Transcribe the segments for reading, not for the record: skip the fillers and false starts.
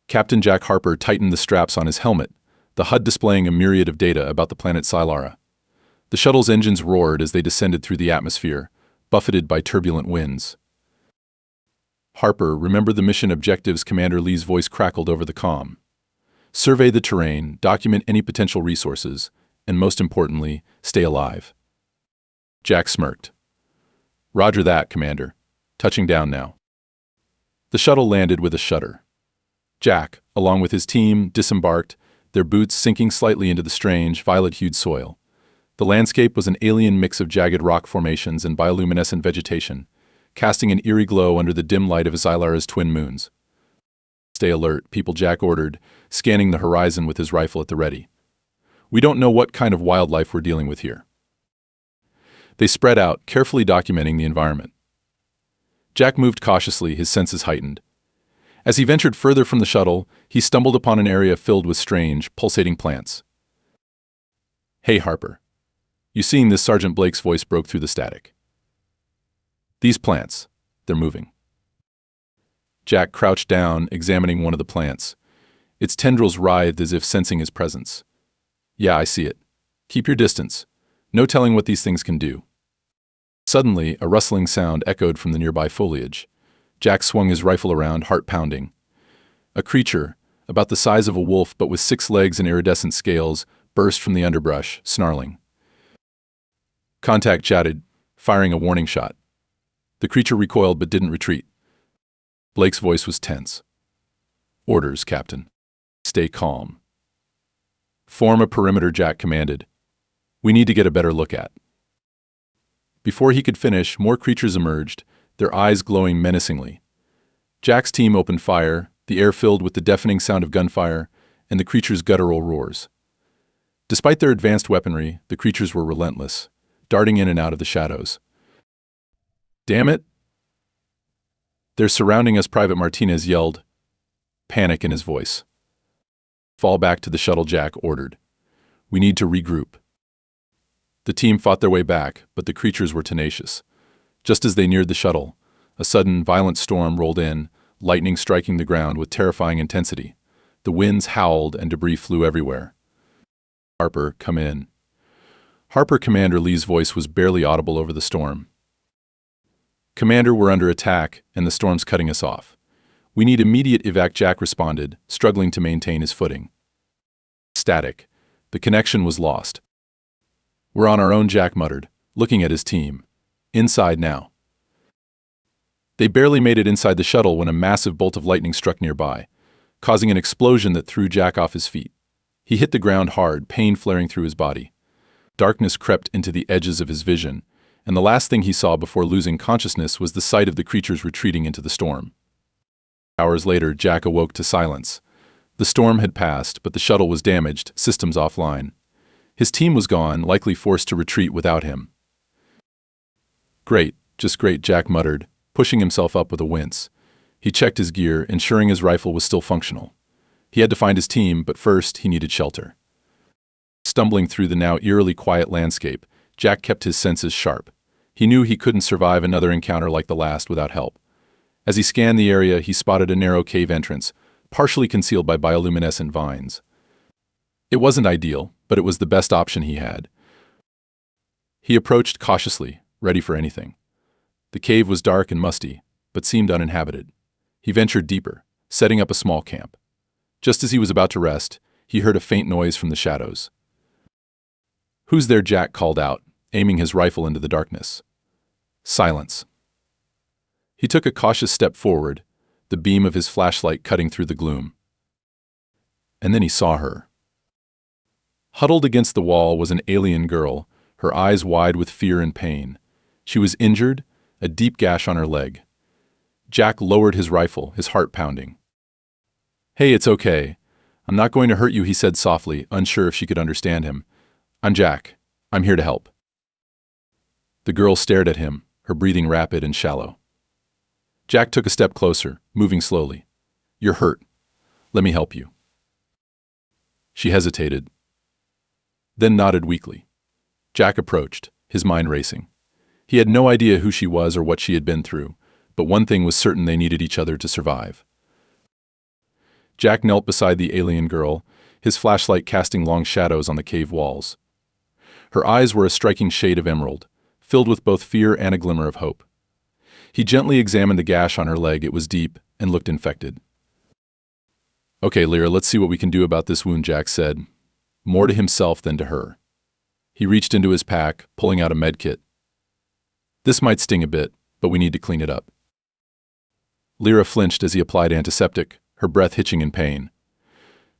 Captain Jack Harper tightened the straps on his helmet, the HUD displaying a myriad of data about the planet Silara. The shuttle's engines roared as they descended through the atmosphere, buffeted by turbulent winds. "Harper, remember the mission objectives," Commander Lee's voice crackled over the comm. "Survey the terrain, document any potential resources, and most importantly, stay alive." Jack smirked. "Roger that, Commander. Touching down now." The shuttle landed with a shudder. Jack, along with his team, disembarked, their boots sinking slightly into the strange, violet-hued soil. The landscape was an alien mix of jagged rock formations and bioluminescent vegetation, casting an eerie glow under the dim light of Xylara's twin moons. "Stay alert," People Jack ordered, scanning the horizon with his rifle at the ready. "We don't know what kind of wildlife we're dealing with here." They spread out, carefully documenting the environment. Jack moved cautiously, his senses heightened. As he ventured further from the shuttle, he stumbled upon an area filled with strange, pulsating plants. "Hey, Harper. You seeing this?" Sergeant Blake's voice broke through the static. "These plants, they're moving." Jack crouched down, examining one of the plants. Its tendrils writhed as if sensing his presence. "Yeah, I see it. Keep your distance. No telling what these things can do." Suddenly, a rustling sound echoed from the nearby foliage. Jack swung his rifle around, heart pounding. A creature, about the size of a wolf but with 6 legs and iridescent scales, burst from the underbrush, snarling. Contact chatted, firing a warning shot. The creature recoiled but didn't retreat. Blake's voice was tense. "Orders, Captain. Stay calm." "Form a perimeter," Jack commanded. "We need to get a better look at." Before he could finish, more creatures emerged, their eyes glowing menacingly. Jack's team opened fire, the air filled with the deafening sound of gunfire and the creatures' guttural roars. Despite their advanced weaponry, the creatures were relentless, darting in and out of the shadows. "Damn it! They're surrounding us," Private Martinez yelled, panic in his voice. "Fall back to the shuttle," Jack ordered. "We need to regroup." The team fought their way back, but the creatures were tenacious. Just as they neared the shuttle, a sudden, violent storm rolled in, lightning striking the ground with terrifying intensity. The winds howled and debris flew everywhere. "Harper, come in." Harper, Commander Lee's voice was barely audible over the storm. "Commander, we're under attack, and the storm's cutting us off. We need immediate evac," Jack responded, struggling to maintain his footing. Static. The connection was lost. "We're on our own," Jack muttered, looking at his team. "Inside now." They barely made it inside the shuttle when a massive bolt of lightning struck nearby, causing an explosion that threw Jack off his feet. He hit the ground hard, pain flaring through his body. Darkness crept into the edges of his vision, and the last thing he saw before losing consciousness was the sight of the creatures retreating into the storm. Hours later, Jack awoke to silence. The storm had passed, but the shuttle was damaged, systems offline. His team was gone, likely forced to retreat without him. "Great, just great," Jack muttered, pushing himself up with a wince. He checked his gear, ensuring his rifle was still functional. He had to find his team, but first he needed shelter. Stumbling through the now eerily quiet landscape, Jack kept his senses sharp. He knew he couldn't survive another encounter like the last without help. As he scanned the area, he spotted a narrow cave entrance, partially concealed by bioluminescent vines. It wasn't ideal, but it was the best option he had. He approached cautiously, ready for anything. The cave was dark and musty, but seemed uninhabited. He ventured deeper, setting up a small camp. Just as he was about to rest, he heard a faint noise from the shadows. "Who's there?" Jack called out, aiming his rifle into the darkness. Silence. He took a cautious step forward, the beam of his flashlight cutting through the gloom. And then he saw her. Huddled against the wall was an alien girl, her eyes wide with fear and pain. She was injured, a deep gash on her leg. Jack lowered his rifle, his heart pounding. "Hey, it's okay. I'm not going to hurt you," he said softly, unsure if she could understand him. "I'm Jack. I'm here to help." The girl stared at him, her breathing rapid and shallow. Jack took a step closer, moving slowly. "You're hurt. Let me help you." She hesitated, then nodded weakly. Jack approached, his mind racing. He had no idea who she was or what she had been through, but one thing was certain: they needed each other to survive. Jack knelt beside the alien girl, his flashlight casting long shadows on the cave walls. Her eyes were a striking shade of emerald, filled with both fear and a glimmer of hope. He gently examined the gash on her leg. It was deep and looked infected. "Okay, Lira, let's see what we can do about this wound," Jack said, more to himself than to her. He reached into his pack, pulling out a med kit. "This might sting a bit, but we need to clean it up." Lira flinched as he applied antiseptic, her breath hitching in pain.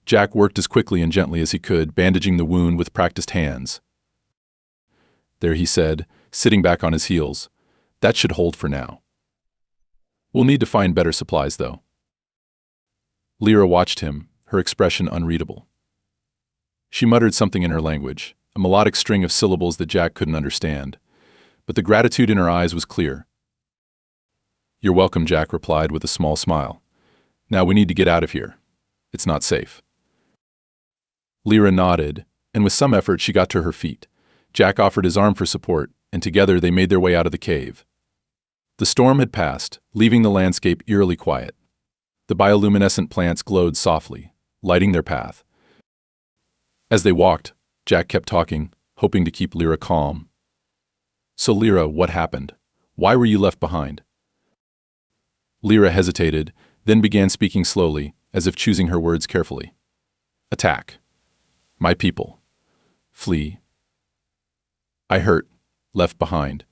Jack worked as quickly and gently as he could, bandaging the wound with practiced hands. "There," he said, sitting back on his heels. "That should hold for now. We'll need to find better supplies, though." Lira watched him, her expression unreadable. She muttered something in her language, a melodic string of syllables that Jack couldn't understand, but the gratitude in her eyes was clear. "You're welcome," Jack replied with a small smile. "Now we need to get out of here. It's not safe." Lira nodded, and with some effort she got to her feet. Jack offered his arm for support, and together they made their way out of the cave. The storm had passed, leaving the landscape eerily quiet. The bioluminescent plants glowed softly, lighting their path. As they walked, Jack kept talking, hoping to keep Lira calm. "So Lira, what happened? Why were you left behind?" Lira hesitated, then began speaking slowly, as if choosing her words carefully. "Attack. My people. Flee. I hurt. Left behind."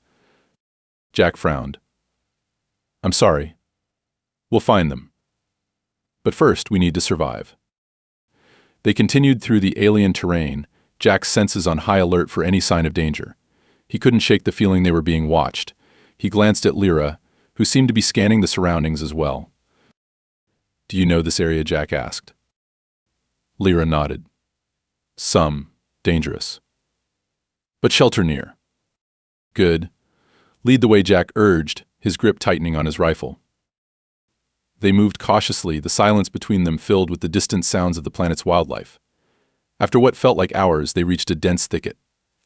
Jack frowned. "I'm sorry. We'll find them. But first, we need to survive." They continued through the alien terrain, Jack's senses on high alert for any sign of danger. He couldn't shake the feeling they were being watched. He glanced at Lira, who seemed to be scanning the surroundings as well. "Do you know this area?" Jack asked. Lira nodded. "Some. Dangerous. But shelter near." "Good. Lead the way," Jack urged, his grip tightening on his rifle. They moved cautiously, the silence between them filled with the distant sounds of the planet's wildlife. After what felt like hours, they reached a dense thicket.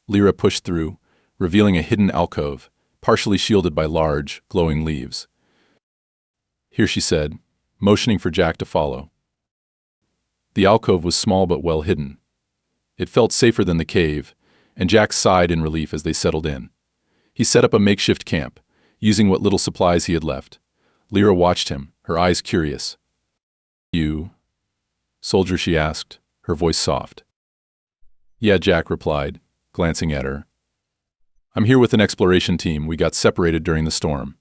Lira pushed through, revealing a hidden alcove, partially shielded by large, glowing leaves. "Here," she said, motioning for Jack to follow. The alcove was small but well hidden. It felt safer than the cave, and Jack sighed in relief as they settled in. He set up a makeshift camp, using what little supplies he had left. Lira watched him, her eyes curious. "You, soldier?" she asked, her voice soft. "Yeah," Jack replied, glancing at her. "I'm here with an exploration team. We got separated during the storm."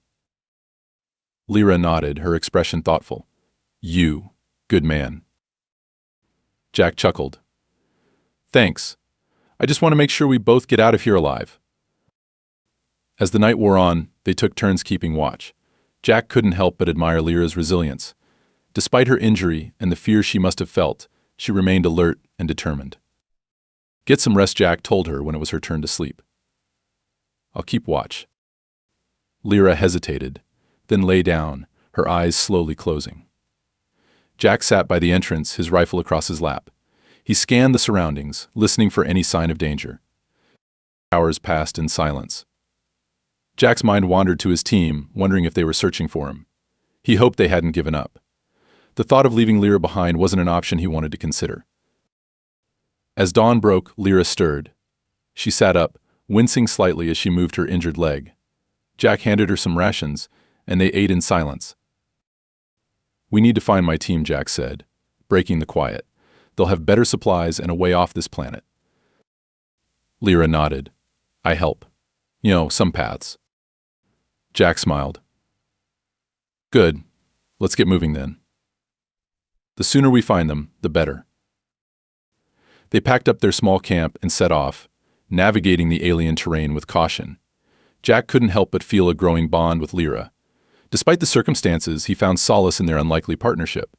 Lira nodded, her expression thoughtful. "You, good man." Jack chuckled. "Thanks. I just want to make sure we both get out of here alive." As the night wore on, they took turns keeping watch. Jack couldn't help but admire Lira's resilience. Despite her injury and the fear she must have felt, she remained alert and determined. "Get some rest," Jack told her when it was her turn to sleep. "I'll keep watch." Lira hesitated, then lay down, her eyes slowly closing. Jack sat by the entrance, his rifle across his lap. He scanned the surroundings, listening for any sign of danger. Hours passed in silence. Jack's mind wandered to his team, wondering if they were searching for him. He hoped they hadn't given up. The thought of leaving Lira behind wasn't an option he wanted to consider. As dawn broke, Lira stirred. She sat up, wincing slightly as she moved her injured leg. Jack handed her some rations, and they ate in silence. "We need to find my team," Jack said, breaking the quiet. "They'll have better supplies and a way off this planet." Lira nodded. "I help. You know, some paths." Jack smiled. "Good. Let's get moving then. The sooner we find them, the better." They packed up their small camp and set off, navigating the alien terrain with caution. Jack couldn't help but feel a growing bond with Lira. Despite the circumstances, he found solace in their unlikely partnership.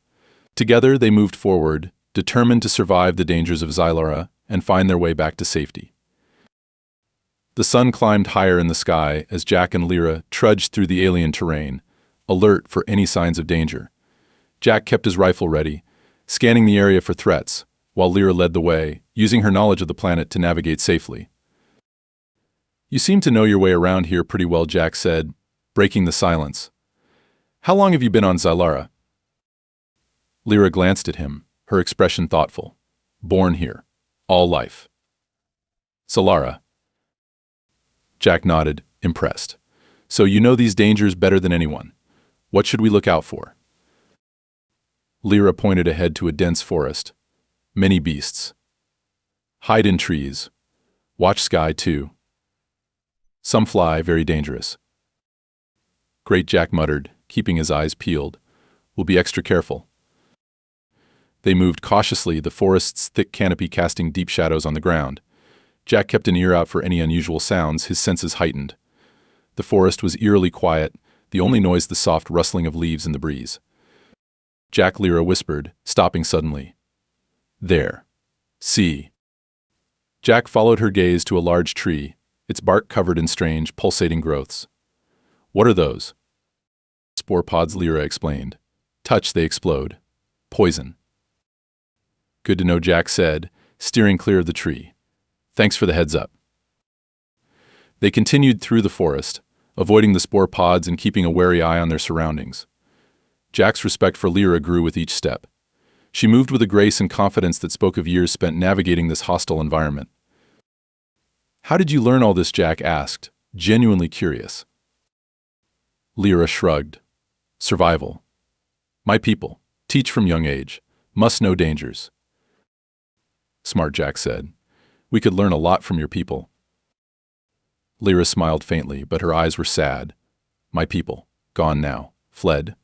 Together, they moved forward, determined to survive the dangers of Xylara and find their way back to safety. The sun climbed higher in the sky as Jack and Lira trudged through the alien terrain, alert for any signs of danger. Jack kept his rifle ready, scanning the area for threats, while Lira led the way, using her knowledge of the planet to navigate safely. "You seem to know your way around here pretty well," Jack said, breaking the silence. "How long have you been on Xylara?" Lira glanced at him, her expression thoughtful. Born here. All life. Silara. Jack nodded, impressed. So you know these dangers better than anyone. What should we look out for? Lira pointed ahead to a dense forest. Many beasts. Hide in trees. Watch sky, too. Some fly, very dangerous. Great, Jack muttered, keeping his eyes peeled. We'll be extra careful. They moved cautiously, the forest's thick canopy casting deep shadows on the ground. Jack kept an ear out for any unusual sounds, his senses heightened. The forest was eerily quiet, the only noise the soft rustling of leaves in the breeze. Jack, Lira whispered, stopping suddenly. There. See. Jack followed her gaze to a large tree, its bark covered in strange, pulsating growths. What are those? Spore pods, Lira explained. Touch, they explode. Poison. Good to know, Jack said, steering clear of the tree. Thanks for the heads up. They continued through the forest, avoiding the spore pods and keeping a wary eye on their surroundings. Jack's respect for Lira grew with each step. She moved with a grace and confidence that spoke of years spent navigating this hostile environment. How did you learn all this? Jack asked, genuinely curious. Lira shrugged. Survival. My people, teach from young age, must know dangers. Smart, Jack said. We could learn a lot from your people. Lira smiled faintly, but her eyes were sad. My people, gone now, fled.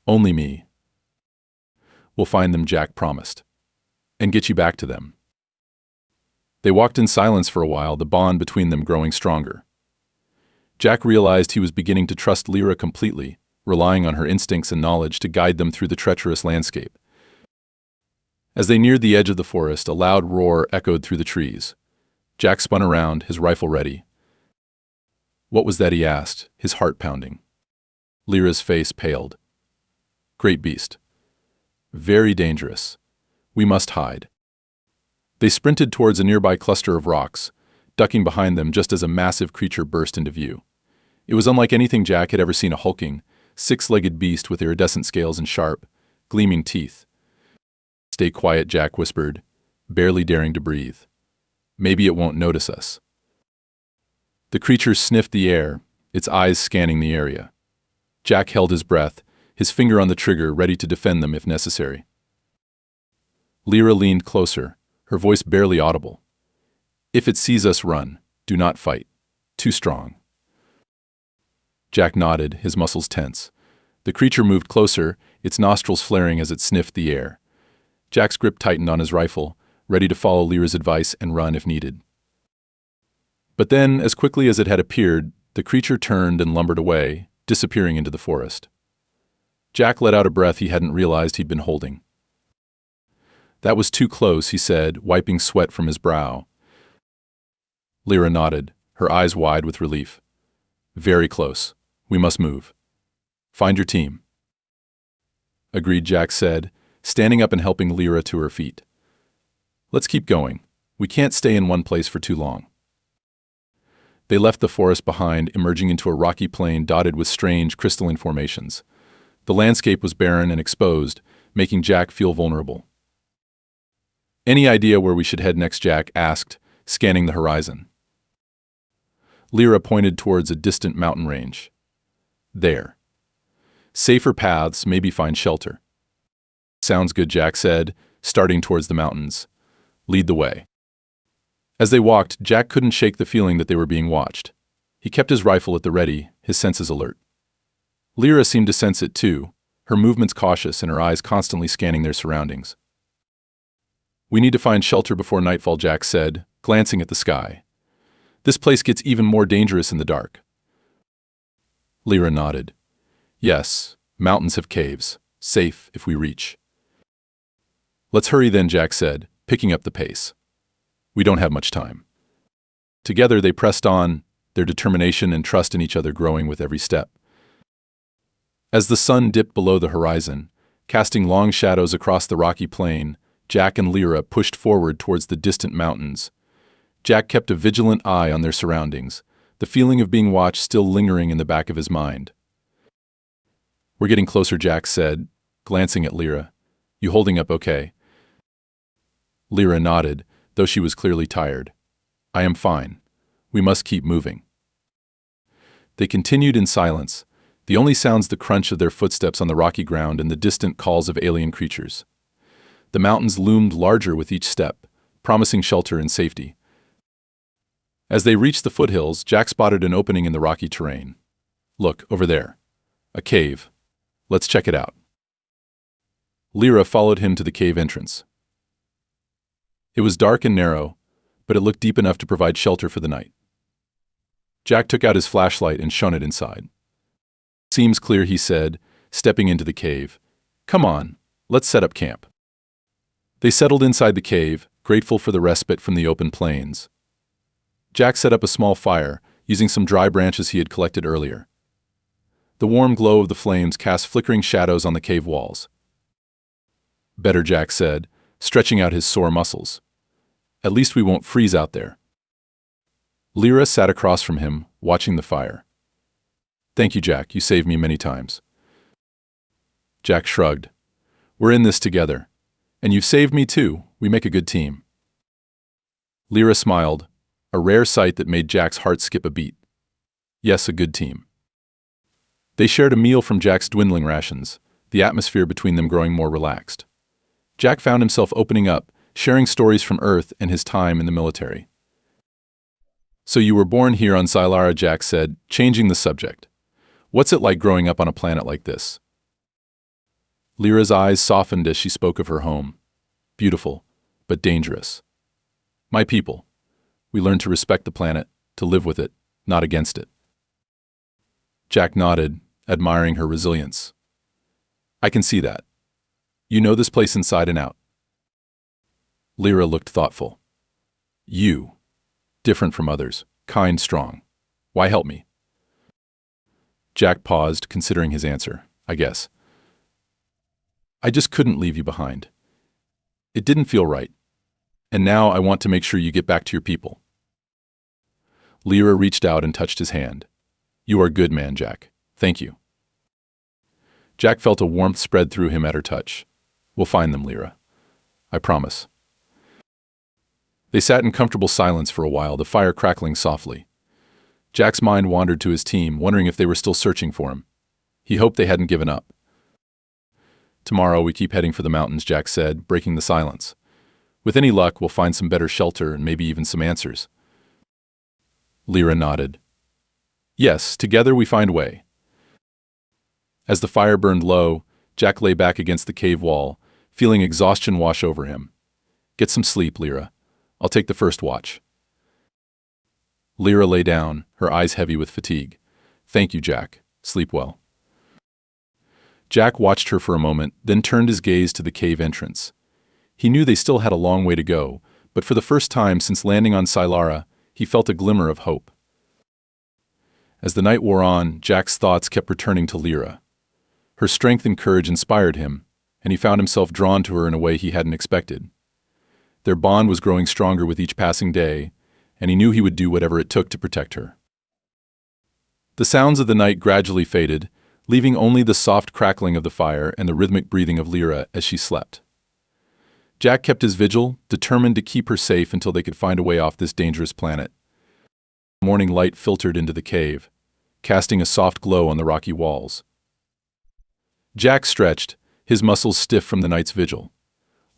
Only me. We'll find them, Jack promised. And get you back to them. They walked in silence for a while, the bond between them growing stronger. Jack realized he was beginning to trust Lira completely, relying on her instincts and knowledge to guide them through the treacherous landscape. As they neared the edge of the forest, a loud roar echoed through the trees. Jack spun around, his rifle ready. What was that? He asked, his heart pounding. Lira's face paled. Great beast. Very dangerous. We must hide. They sprinted towards a nearby cluster of rocks, ducking behind them just as a massive creature burst into view. It was unlike anything Jack had ever seen, a hulking, six-legged beast with iridescent scales and sharp, gleaming teeth. Stay quiet, Jack whispered, barely daring to breathe. Maybe it won't notice us. The creature sniffed the air, its eyes scanning the area. Jack held his breath, his finger on the trigger, ready to defend them if necessary. Lira leaned closer, her voice barely audible. If it sees us, run. Do not fight. Too strong. Jack nodded, his muscles tense. The creature moved closer, its nostrils flaring as it sniffed the air. Jack's grip tightened on his rifle, ready to follow Lira's advice and run if needed. But then, as quickly as it had appeared, the creature turned and lumbered away, disappearing into the forest. Jack let out a breath he hadn't realized he'd been holding. That was too close, he said, wiping sweat from his brow. Lira nodded, her eyes wide with relief. Very close. We must move. Find your team. Agreed, Jack said, standing up and helping Lira to her feet. Let's keep going. We can't stay in one place for too long. They left the forest behind, emerging into a rocky plain dotted with strange crystalline formations. The landscape was barren and exposed, making Jack feel vulnerable. Any idea where we should head next? Jack asked, scanning the horizon. Lira pointed towards a distant mountain range. There. Safer paths, maybe find shelter. Sounds good, Jack said, starting towards the mountains. Lead the way. As they walked, Jack couldn't shake the feeling that they were being watched. He kept his rifle at the ready, his senses alert. Lira seemed to sense it too, her movements cautious and her eyes constantly scanning their surroundings. We need to find shelter before nightfall, Jack said, glancing at the sky. This place gets even more dangerous in the dark. Lira nodded. Yes, mountains have caves, safe if we reach. Let's hurry then, Jack said, picking up the pace. We don't have much time. Together they pressed on, their determination and trust in each other growing with every step. As the sun dipped below the horizon, casting long shadows across the rocky plain, Jack and Lira pushed forward towards the distant mountains. Jack kept a vigilant eye on their surroundings, the feeling of being watched still lingering in the back of his mind. We're getting closer, Jack said, glancing at Lira. You holding up okay? Lira nodded, though she was clearly tired. I am fine. We must keep moving. They continued in silence, the only sounds the crunch of their footsteps on the rocky ground and the distant calls of alien creatures. The mountains loomed larger with each step, promising shelter and safety. As they reached the foothills, Jack spotted an opening in the rocky terrain. Look, over there. A cave. Let's check it out. Lira followed him to the cave entrance. It was dark and narrow, but it looked deep enough to provide shelter for the night. Jack took out his flashlight and shone it inside. Seems clear, he said, stepping into the cave. Come on, let's set up camp. They settled inside the cave, grateful for the respite from the open plains. Jack set up a small fire, using some dry branches he had collected earlier. The warm glow of the flames cast flickering shadows on the cave walls. Better, Jack said, stretching out his sore muscles. At least we won't freeze out there. Lira sat across from him, watching the fire. Thank you, Jack, you saved me many times. Jack shrugged. We're in this together. And you've saved me too, we make a good team. Lira smiled, a rare sight that made Jack's heart skip a beat. Yes, a good team. They shared a meal from Jack's dwindling rations, the atmosphere between them growing more relaxed. Jack found himself opening up, sharing stories from Earth and his time in the military. So you were born here on Xylara, Jack said, changing the subject. What's it like growing up on a planet like this? Lira's eyes softened as she spoke of her home. Beautiful, but dangerous. My people. We learned to respect the planet, to live with it, not against it. Jack nodded, admiring her resilience. I can see that. You know this place inside and out. Lira looked thoughtful. You. Different from others, kind, strong. Why help me? Jack paused, considering his answer. I guess. I just couldn't leave you behind. It didn't feel right. And now I want to make sure you get back to your people. Lira reached out and touched his hand. You are a good man, Jack. Thank you. Jack felt a warmth spread through him at her touch. We'll find them, Lira. I promise. They sat in comfortable silence for a while, the fire crackling softly. Jack's mind wandered to his team, wondering if they were still searching for him. He hoped they hadn't given up. Tomorrow we keep heading for the mountains, Jack said, breaking the silence. With any luck, we'll find some better shelter and maybe even some answers. Lira nodded. Yes, together we find way. As the fire burned low, Jack lay back against the cave wall, feeling exhaustion wash over him. Get some sleep, Lira. I'll take the first watch. Lira lay down, her eyes heavy with fatigue. Thank you, Jack. Sleep well. Jack watched her for a moment, then turned his gaze to the cave entrance. He knew they still had a long way to go, but for the first time since landing on Silara, he felt a glimmer of hope. As the night wore on, Jack's thoughts kept returning to Lira. Her strength and courage inspired him, and he found himself drawn to her in a way he hadn't expected. Their bond was growing stronger with each passing day, and he knew he would do whatever it took to protect her. The sounds of the night gradually faded, leaving only the soft crackling of the fire and the rhythmic breathing of Lira as she slept. Jack kept his vigil, determined to keep her safe until they could find a way off this dangerous planet. Morning light filtered into the cave, casting a soft glow on the rocky walls. Jack stretched, his muscles stiff from the night's vigil.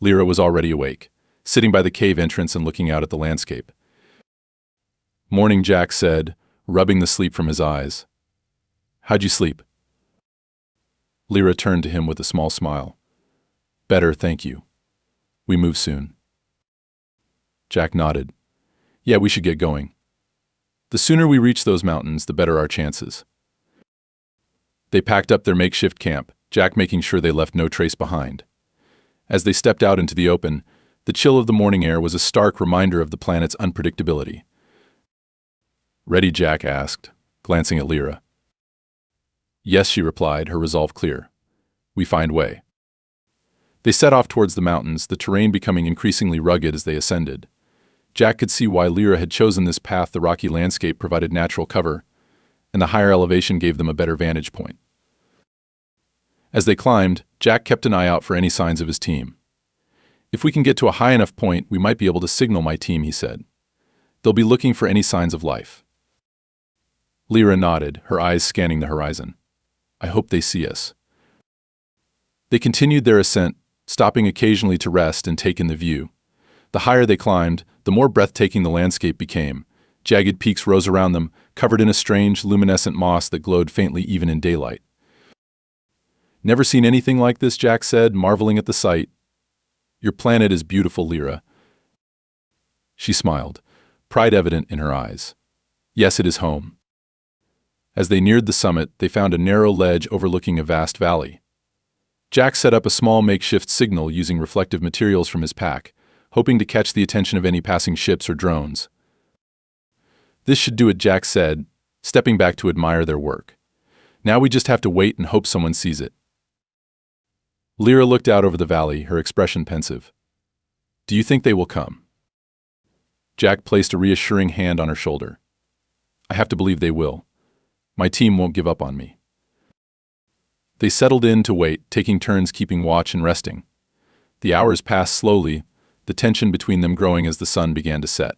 Lira was already awake, sitting by the cave entrance and looking out at the landscape. Morning, Jack said, rubbing the sleep from his eyes. How'd you sleep? Lira turned to him with a small smile. Better, thank you. We move soon. Jack nodded. Yeah, we should get going. The sooner we reach those mountains, the better our chances. They packed up their makeshift camp, Jack making sure they left no trace behind. As they stepped out into the open, the chill of the morning air was a stark reminder of the planet's unpredictability. Ready, Jack asked, glancing at Lira. Yes, she replied, her resolve clear. We find way. They set off towards the mountains, the terrain becoming increasingly rugged as they ascended. Jack could see why Lira had chosen this path. The rocky landscape provided natural cover, and the higher elevation gave them a better vantage point. As they climbed, Jack kept an eye out for any signs of his team. "If we can get to a high enough point, we might be able to signal my team," he said. "They'll be looking for any signs of life." Lira nodded, her eyes scanning the horizon. "I hope they see us." They continued their ascent, stopping occasionally to rest and take in the view. The higher they climbed, the more breathtaking the landscape became. Jagged peaks rose around them, covered in a strange, luminescent moss that glowed faintly even in daylight. "Never seen anything like this," Jack said, marveling at the sight. "Your planet is beautiful, Lira." She smiled, pride evident in her eyes. "Yes, it is home." As they neared the summit, they found a narrow ledge overlooking a vast valley. Jack set up a small makeshift signal using reflective materials from his pack, hoping to catch the attention of any passing ships or drones. "This should do it," Jack said, stepping back to admire their work. "Now we just have to wait and hope someone sees it." Lira looked out over the valley, her expression pensive. "Do you think they will come?" Jack placed a reassuring hand on her shoulder. "I have to believe they will. My team won't give up on me." They settled in to wait, taking turns keeping watch and resting. The hours passed slowly, the tension between them growing as the sun began to set.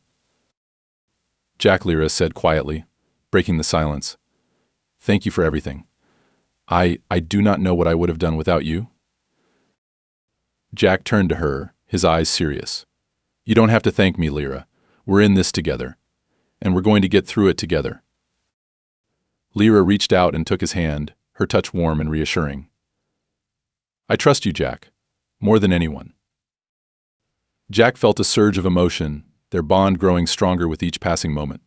"Jack," Lira said quietly, breaking the silence, "thank you for everything. I do not know what I would have done without you." Jack turned to her, his eyes serious. "You don't have to thank me, Lira. We're in this together. And we're going to get through it together." Lira reached out and took his hand, her touch warm and reassuring. "I trust you, Jack, more than anyone." Jack felt a surge of emotion, their bond growing stronger with each passing moment.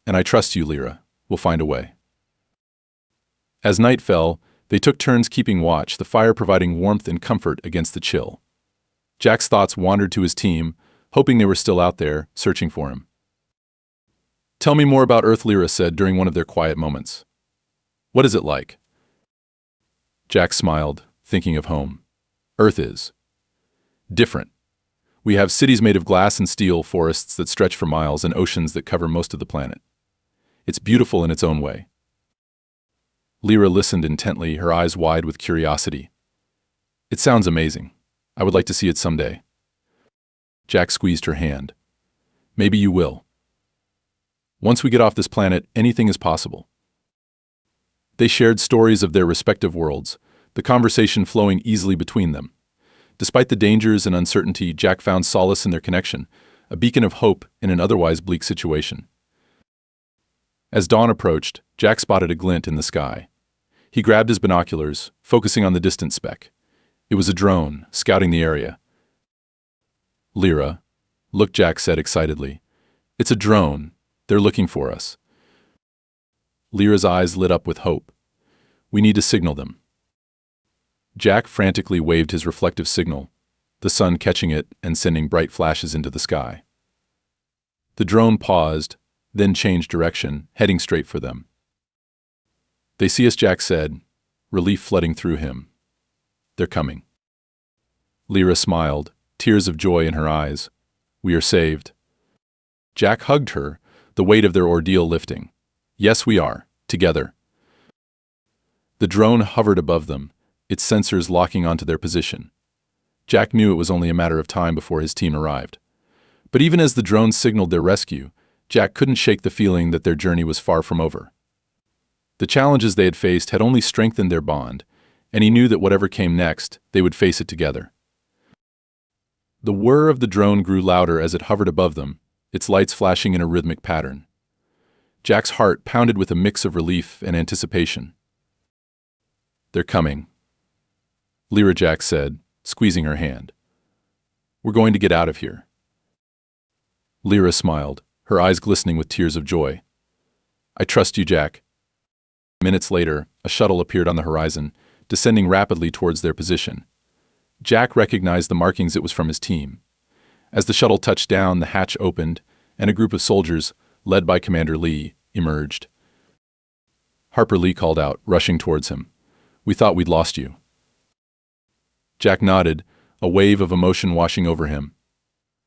"And I trust you, Lira. We'll find a way." As night fell, they took turns keeping watch, the fire providing warmth and comfort against the chill. Jack's thoughts wandered to his team, hoping they were still out there, searching for him. "Tell me more about Earth," Lira said during one of their quiet moments. "What is it like?" Jack smiled, thinking of home. "Earth is different. We have cities made of glass and steel, forests that stretch for miles, and oceans that cover most of the planet. It's beautiful in its own way." Lira listened intently, her eyes wide with curiosity. "It sounds amazing. I would like to see it someday." Jack squeezed her hand. "Maybe you will. Once we get off this planet, anything is possible." They shared stories of their respective worlds, the conversation flowing easily between them. Despite the dangers and uncertainty, Jack found solace in their connection, a beacon of hope in an otherwise bleak situation. As dawn approached, Jack spotted a glint in the sky. He grabbed his binoculars, focusing on the distant speck. It was a drone, scouting the area. "Lira, look," Jack said excitedly. "It's a drone. They're looking for us." Lira's eyes lit up with hope. "We need to signal them." Jack frantically waved his reflective signal, the sun catching it and sending bright flashes into the sky. The drone paused, then changed direction, heading straight for them. "They see us," Jack said, relief flooding through him. "They're coming." Lira smiled, tears of joy in her eyes. "We are saved." Jack hugged her, the weight of their ordeal lifting. "Yes, we are, together." The drone hovered above them, its sensors locking onto their position. Jack knew it was only a matter of time before his team arrived. But even as the drone signaled their rescue, Jack couldn't shake the feeling that their journey was far from over. The challenges they had faced had only strengthened their bond, and he knew that whatever came next, they would face it together. The whir of the drone grew louder as it hovered above them, its lights flashing in a rhythmic pattern. Jack's heart pounded with a mix of relief and anticipation. "They're coming," Lira, Jack said, squeezing her hand. "We're going to get out of here." Lira smiled, her eyes glistening with tears of joy. "I trust you, Jack." Minutes later, a shuttle appeared on the horizon, descending rapidly towards their position. Jack recognized the markings. It was from his team. As the shuttle touched down, the hatch opened, and a group of soldiers, led by Commander Lee, emerged. Harper, Lee called out, rushing towards him. "We thought we'd lost you." Jack nodded, a wave of emotion washing over him.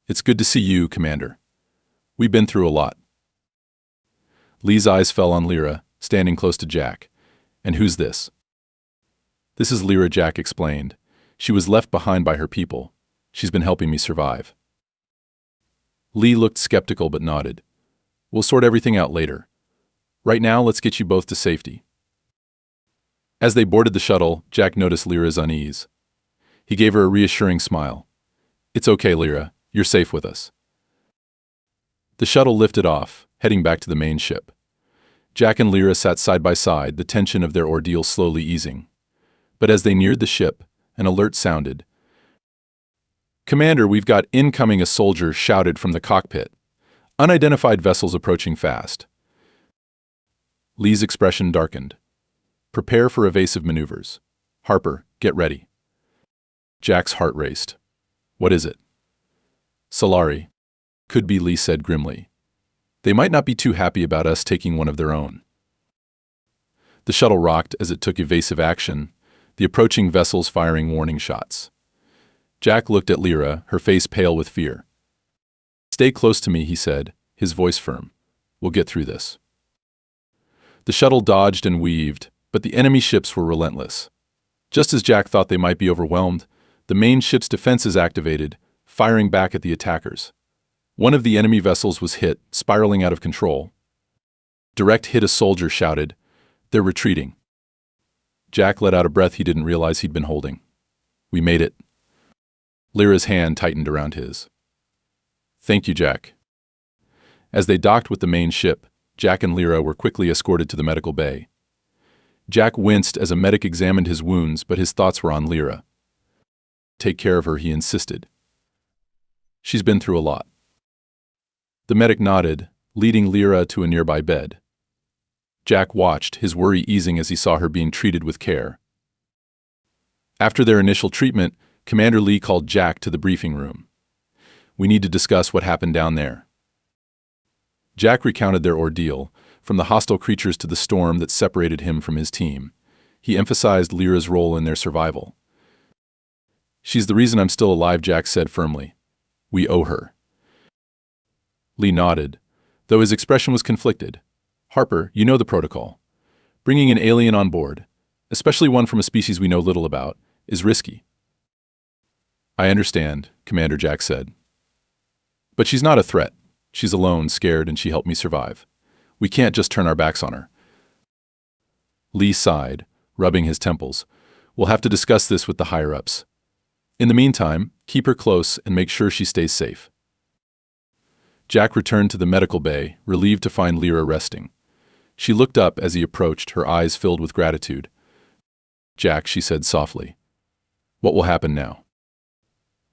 "It's good to see you, Commander. We've been through a lot." Lee's eyes fell on Lira, standing close to Jack. "And who's this?" This is Lira, Jack explained. She was left behind by her people. She's been helping me survive. Lee looked skeptical but nodded. We'll sort everything out later. Right now, let's get you both to safety. As they boarded the shuttle, Jack noticed Lira's unease. He gave her a reassuring smile. It's okay, Lira. You're safe with us. The shuttle lifted off, heading back to the main ship. Jack and Lira sat side by side, the tension of their ordeal slowly easing. But as they neared the ship, an alert sounded. Commander, we've got incoming, a soldier shouted from the cockpit. Unidentified vessels approaching fast. Lee's expression darkened. Prepare for evasive maneuvers. Harper, get ready. Jack's heart raced. What is it? Solari. Could be, Lee said grimly. They might not be too happy about us taking one of their own. The shuttle rocked as it took evasive action, the approaching vessels firing warning shots. Jack looked at Lira, her face pale with fear. Stay close to me, he said, his voice firm. We'll get through this. The shuttle dodged and weaved, but the enemy ships were relentless. Just as Jack thought they might be overwhelmed, the main ship's defenses activated, firing back at the attackers. One of the enemy vessels was hit, spiraling out of control. Direct hit, a soldier shouted. They're retreating. Jack let out a breath he didn't realize he'd been holding. We made it. Lira's hand tightened around his. Thank you, Jack. As they docked with the main ship, Jack and Lira were quickly escorted to the medical bay. Jack winced as a medic examined his wounds, but his thoughts were on Lira. Take care of her, he insisted. She's been through a lot. The medic nodded, leading Lira to a nearby bed. Jack watched, his worry easing as he saw her being treated with care. After their initial treatment, Commander Lee called Jack to the briefing room. We need to discuss what happened down there. Jack recounted their ordeal, from the hostile creatures to the storm that separated him from his team. He emphasized Lira's role in their survival. She's the reason I'm still alive, Jack said firmly. We owe her. Lee nodded, though his expression was conflicted. Harper, you know the protocol. Bringing an alien on board, especially one from a species we know little about, is risky. I understand, Commander Jack said. But she's not a threat. She's alone, scared, and she helped me survive. We can't just turn our backs on her. Lee sighed, rubbing his temples. We'll have to discuss this with the higher-ups. In the meantime, keep her close and make sure she stays safe. Jack returned to the medical bay, relieved to find Lira resting. She looked up as he approached, her eyes filled with gratitude. Jack, she said softly. What will happen now?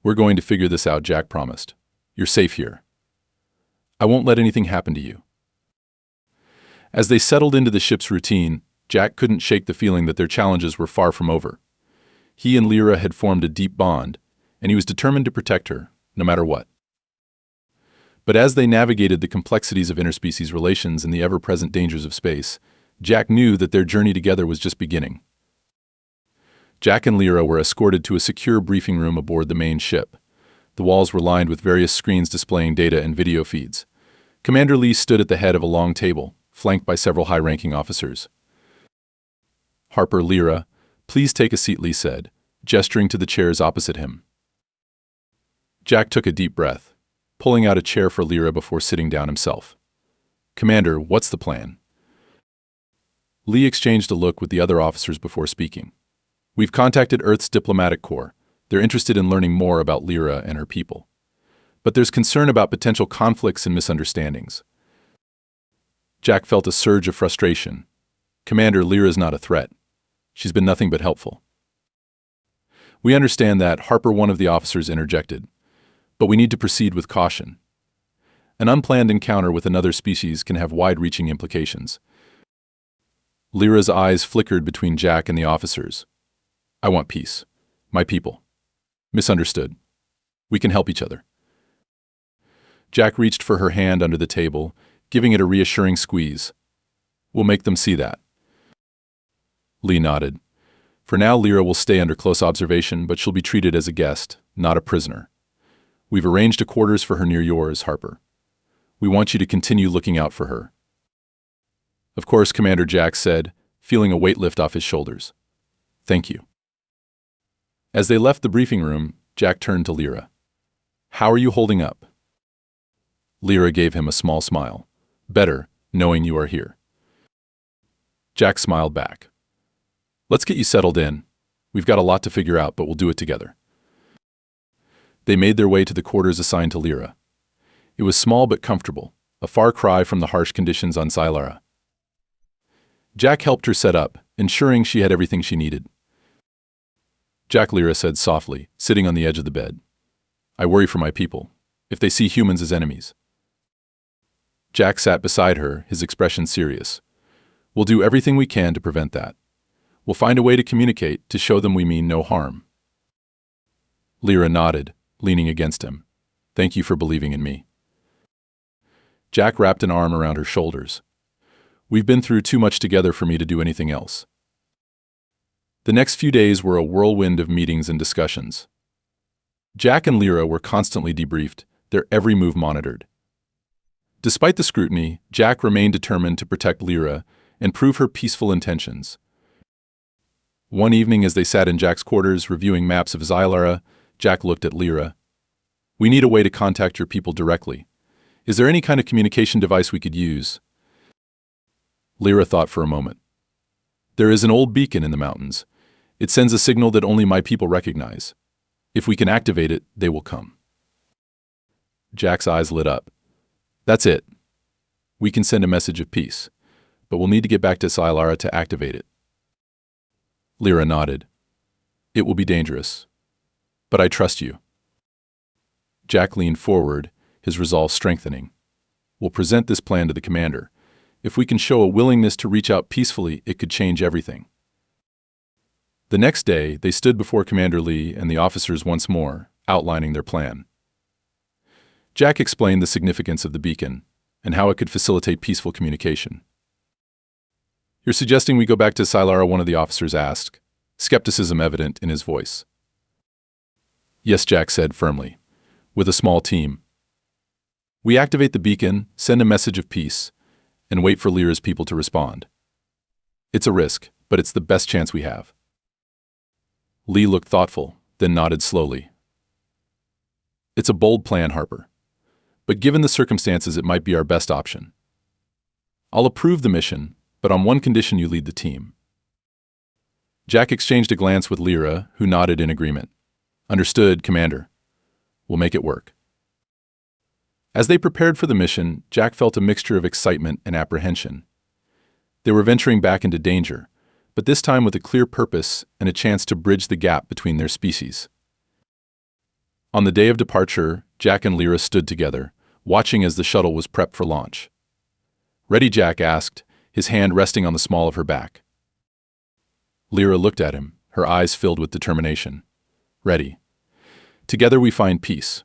We're going to figure this out, Jack promised. You're safe here. I won't let anything happen to you. As they settled into the ship's routine, Jack couldn't shake the feeling that their challenges were far from over. He and Lira had formed a deep bond, and he was determined to protect her, no matter what. But as they navigated the complexities of interspecies relations and the ever-present dangers of space, Jack knew that their journey together was just beginning. Jack and Lira were escorted to a secure briefing room aboard the main ship. The walls were lined with various screens displaying data and video feeds. Commander Lee stood at the head of a long table, flanked by several high-ranking officers. Harper, Lira, please take a seat, Lee said, gesturing to the chairs opposite him. Jack took a deep breath, pulling out a chair for Lira before sitting down himself. Commander, what's the plan? Lee exchanged a look with the other officers before speaking. We've contacted Earth's diplomatic corps. They're interested in learning more about Lira and her people. But there's concern about potential conflicts and misunderstandings. Jack felt a surge of frustration. Commander, Lira's not a threat. She's been nothing but helpful. We understand that, Harper, one of the officers, interjected. But we need to proceed with caution. An unplanned encounter with another species can have wide-reaching implications. Lira's eyes flickered between Jack and the officers. I want peace. My people. Misunderstood. We can help each other. Jack reached for her hand under the table, giving it a reassuring squeeze. We'll make them see that. Lee nodded. For now, Lira will stay under close observation, but she'll be treated as a guest, not a prisoner. We've arranged a quarters for her near yours, Harper. We want you to continue looking out for her. Of course, Commander Jack said, feeling a weight lift off his shoulders. Thank you. As they left the briefing room, Jack turned to Lira. "How are you holding up?" Lira gave him a small smile. "Better, knowing you are here." Jack smiled back. "Let's get you settled in. We've got a lot to figure out, but we'll do it together." They made their way to the quarters assigned to Lira. It was small but comfortable, a far cry from the harsh conditions on Xylara. Jack helped her set up, ensuring she had everything she needed. "Jack," Lira said softly, sitting on the edge of the bed. "I worry for my people, if they see humans as enemies." Jack sat beside her, his expression serious. "We'll do everything we can to prevent that. We'll find a way to communicate to show them we mean no harm." Lira nodded, leaning against him. "Thank you for believing in me." Jack wrapped an arm around her shoulders. "We've been through too much together for me to do anything else." The next few days were a whirlwind of meetings and discussions. Jack and Lira were constantly debriefed, their every move monitored. Despite the scrutiny, Jack remained determined to protect Lira and prove her peaceful intentions. One evening as they sat in Jack's quarters reviewing maps of Xylara, Jack looked at Lira. "We need a way to contact your people directly. Is there any kind of communication device we could use?" Lira thought for a moment. "There is an old beacon in the mountains. It sends a signal that only my people recognize. If we can activate it, they will come." Jack's eyes lit up. "That's it. We can send a message of peace, but we'll need to get back to Xylara to activate it." Lira nodded. "It will be dangerous, but I trust you." Jack leaned forward, his resolve strengthening. "We'll present this plan to the commander. If we can show a willingness to reach out peacefully, it could change everything." The next day, they stood before Commander Lee and the officers once more, outlining their plan. Jack explained the significance of the beacon and how it could facilitate peaceful communication. "You're suggesting we go back to Xylara?" one of the officers asked, skepticism evident in his voice. "Yes," Jack said firmly, "with a small team. We activate the beacon, send a message of peace, and wait for Lira's people to respond. It's a risk, but it's the best chance we have." Lee looked thoughtful, then nodded slowly. "It's a bold plan, Harper. But given the circumstances, it might be our best option. I'll approve the mission, but on one condition: you lead the team." Jack exchanged a glance with Lira, who nodded in agreement. "Understood, Commander. We'll make it work." As they prepared for the mission, Jack felt a mixture of excitement and apprehension. They were venturing back into danger, but this time with a clear purpose and a chance to bridge the gap between their species. On the day of departure, Jack and Lira stood together, watching as the shuttle was prepped for launch. "Ready?" Jack asked, his hand resting on the small of her back. Lira looked at him, her eyes filled with determination. "Ready. Together we find peace."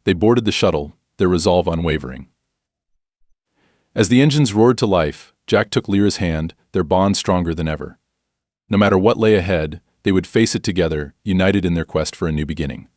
They boarded the shuttle, their resolve unwavering. As the engines roared to life, Jack took Lira's hand, their bond stronger than ever. No matter what lay ahead, they would face it together, united in their quest for a new beginning.